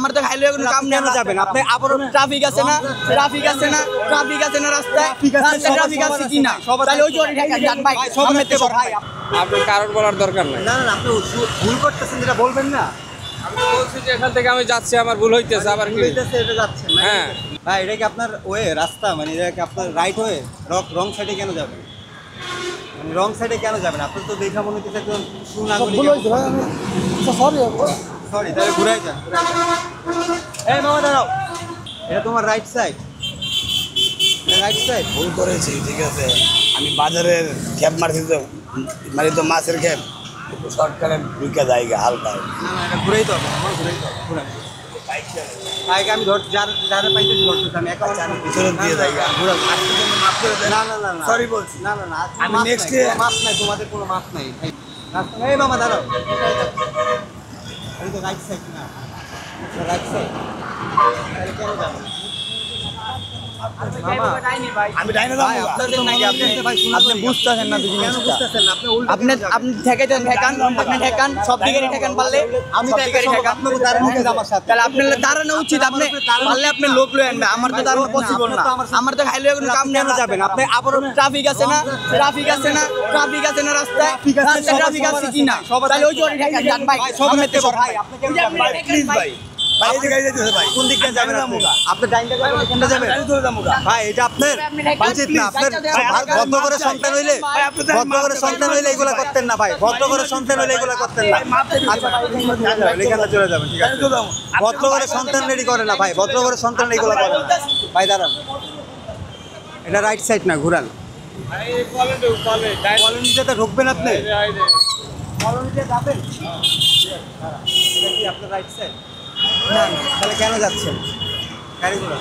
আমার তো খাইলে কোনো কাম কেন যাবেন আপনি? আবার ট্রাফিক আছে না, ট্রাফিক আছে না, ট্রাফিক আছে না রাস্তায়, ট্রাফিক আছে কি না? তাহলে ওই জোরে ঠেকা যান ভাই, সামনেতে ভাই। আপনি কারণ বলার দরকার নাই। না না, আপনি ভুল করতেছেন, যেটা বলবেন না। আমি বলছি যে এখান থেকে আমি যাচ্ছি, আমার ভুল হইতেছে, আবার কি হইতেছে এটা যাচ্ছেন? হ্যাঁ ভাই, এটা কি আপনার ওয়ে রাস্তা, মানে এটা কি আপনার রাইট ওয়ে? রং সাইডে কেন যাবেন? মানে রং সাইডে কেন যাবেন? আপনার তো দেখা মনে হচ্ছে একজন সুনাগরিক। সরি, তাহলে ঘুরাই যান। এই মামা দাঁড়াও, এটা তোমার রাইট সাইড, রাইট সাইড। ভুল করেছি, ঠিক আছে। আমি বাজারের ক্যাব মারছি তো, মানে তো মাছের ক্যাব শর্টকাটে ঢুকে জায়গা হালকা। না না, এটা ঘুরাই তো হবে, আমার ঘুরাই তো হবে, ঘুরাই। আগে আমি যারা পাইতেছি ধরতেছি, আমি একা ভিতরে দিয়ে জায়গা ঘুরাই। না না না না, সরি বলছি। না না না, আমি next মাছ নাই, তোমাদের কোনো মাছ নাই। এই মামা দাঁড়াও, এই তো রাইট সাইড না, রাইট সাইড, তাহলে কেন যাবেন? আমি ডাইনে যাবো। আপনি বুঝতেছেন না, কেন বুঝতেছেন না? আপনি আপনি ঠেকাইতেন, ঠেকান, আপনি ঠেকান, সব দিকে ঠেকান পারলে। আমি তো দিকে ঠেকান, আপনাকে দাঁড়ানো আমার সাথে। তাহলে আপনার দাঁড়ানো উচিত। আপনি পারলে আপনি লোক লয়ে আনবেন, আমার তো দাঁড়ানো পসিবল না। আমার তো খাইলে কোনো কাম কেন যাবেন আপনি? আবার ট্রাফিক আছে না, ট্রাফিক আছে না, ট্রাফিক আছে না রাস্তায়, ট্রাফিক আছে কি না? তাহলে ওই জোরে ঠেকা যান ভাই, সামনেতে ভাই। প্লিজ ভাই, ভাই এই জায়গায় যেতে ভাই। কোন দিকে যাবেন আপনি? আপনি ডাইনটা যাবেন, কোনটা যাবেন? ভাই, এটা আপনার উচিত না। আপনার ভদ্র করে সন্তান হইলে, ভদ্র করে সন্তান হইলে এগুলা করতেন না ভাই। ভদ্র করে সন্তান হইলে এগুলা করতেন না। এখানে চলে যাবেন, ঠিক আছে। ভদ্র করে সন্তান রেডি করে না ভাই, ভদ্র করে সন্তান এগুলা করে না ভাই। দাঁড়ান, এটা রাইট সাইড না, ঘুরান। কলোনিতে ঢুকবেন আপনি, কলোনিতে যাবেন। এটা কি আপনার রাইট সাইড? না, তাহলে কেন যাচ্ছেন? গাড়ি ঘোড়া,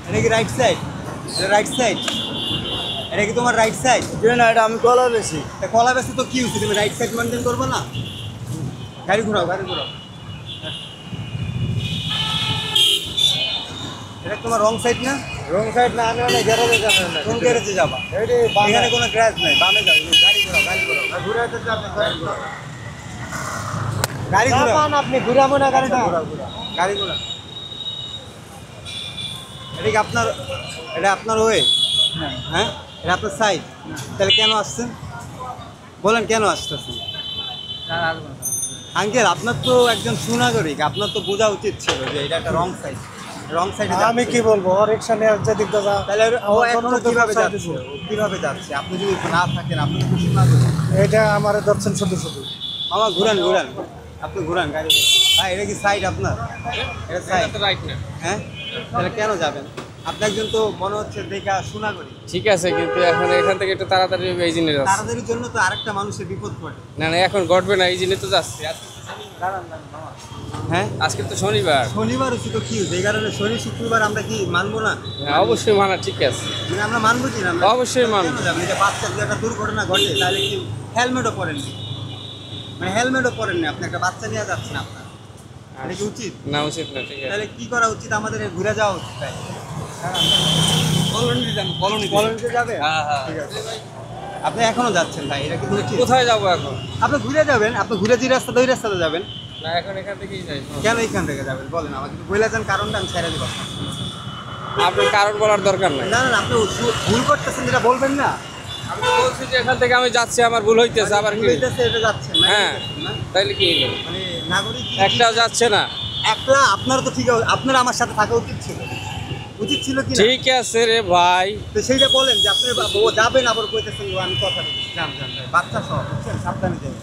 এটা কি রাইট সাইড? এটা রাইট সাইড, এটা কি তোমার রাইট সাইড? না, এটা আমি কলা বেশি। তা কলা বেশি তো কি হচ্ছে? তুমি রাইট সাইড মেনটেন করবো না? গাড়ি ঘোরাও, গাড়ি ঘোরাও। এটা তোমার রং সাইড না? রং সাইড না, আমি অনেক গ্যারেজে যাবেন না। কোন গ্যারেজে যাবা? এখানে কোনো গ্যারেজ নাই, বামে যাও। গাড়ি ঘোরাও, গাড়ি ঘোরাও, ঘুরাইতে যাবেন গাড়ি ঘোরাও। আপনি ঘুরাবো না গাড়িটা। ঘোরাও, ঘোরাও, গাড়ি ঘোরাও। এটা কি আপনার, এটা আপনার ওয়ে? হ্যাঁ, এটা আপনার সাইড। তাহলে কেন আসছেন বলেন, কেন আসতেছেন? আঙ্কেল, আপনার তো একজন সুনাগরিক, আপনার তো বোঝা উচিত ছিল যে এটা একটা রং সাইড। রং সাইডে আমি কি বলবো, ও রিক্সা নিয়ে যেদিক যা। তাহলে ও এখনো কিভাবে যাচ্ছে? কিভাবে যাচ্ছে? আপনি যদি না থাকেন, আপনি তো সুনাগরিক। এটা আমার দর্শন শুধু শুধু। মামা ঘুরান, ঘুরান, আপনি ঘুরান, গাড়ি ঘুরান। ভাই, এটা কি সাইড আপনার? এটা সাইড, রাইট না। হ্যাঁ। তাহলে কেন যাবেন? আপনি একজন তো মনে হচ্ছে দেখা সুনাগরিক। ঠিক আছে, কিন্তু এখন এখান থেকে একটু তাড়াতাড়ি এই জিনিস যাচ্ছে। তাড়াতাড়ির জন্য তো আরেকটা মানুষের বিপদ ঘটে। না না, এখন ঘটবে না, এই জিনিস তো যাচ্ছে। দাঁড়ান, দাঁড়ান মামা। হ্যাঁ, আজকে তো শনিবার। শনিবার হচ্ছে তো কি হচ্ছে? এই কারণে শনি শুক্রবার আমরা কি মানবো না? হ্যাঁ, অবশ্যই মানা ঠিক আছে। মানে আমরা মানবো কি না? অবশ্যই মানবো। কেন যাবেন? এটা বাচ্চা যদি একটা দুর্ঘটনা ঘটে, তাহলে কি হেলমেটও পরেননি? মানে হেলমেটও পরেননি, আপনি একটা বাচ্চা নিয়ে যাচ্ছেন, আপনার এটা কি উচিত? না, উচিত না, ঠিক আছে। তাহলে কি করা উচিত? আমাদের ঘুরে যাওয়া উচিত তাই। কলোনিতে যান, কলোনিতে যাবে? হ্যাঁ হ্যাঁ। ঠিক আছে। আপনি এখনো যাচ্ছেন ভাই, এটা কি উচিত? কোথায় যাবো এখন? আপনি ঘুরে যাবেন, আপনি ঘুরে যে রাস্তা, ওই রাস্তাতে যাবেন। না, এখন এখান থেকেই যাই। কেন এইখান থেকে যাবেন বলেন আমাকে, একটু বলে যান কারণটা, আমি ছেড়ে দিব। আপনি কারণ বলার দরকার নাই। না না, আপনি ভুল করতেছেন, যেটা বলবেন না। আমি বলছি যে এখান থেকে আমি যাচ্ছি, আমার ভুল হইতেছে, আবার কি হইতেছে, এটা যাচ্ছেন না? হ্যাঁ, না? তাইলে কি হলো? মানে নাগরিক একটাও যাচ্ছে না। একটা, আপনারও তো ঠিক আছে, আপনার আমার সাথে থাকা উচিত ছিল, উচিত ছিল কি না? ঠিক আছে রে ভাই। তো সেইটা বলেন যে আপনি ও যাবেন, আবার কইতেছেন আমি কথা বলছি। যান যান, বাচ্চা সব বুঝছেন, সাবধানে যাবেন।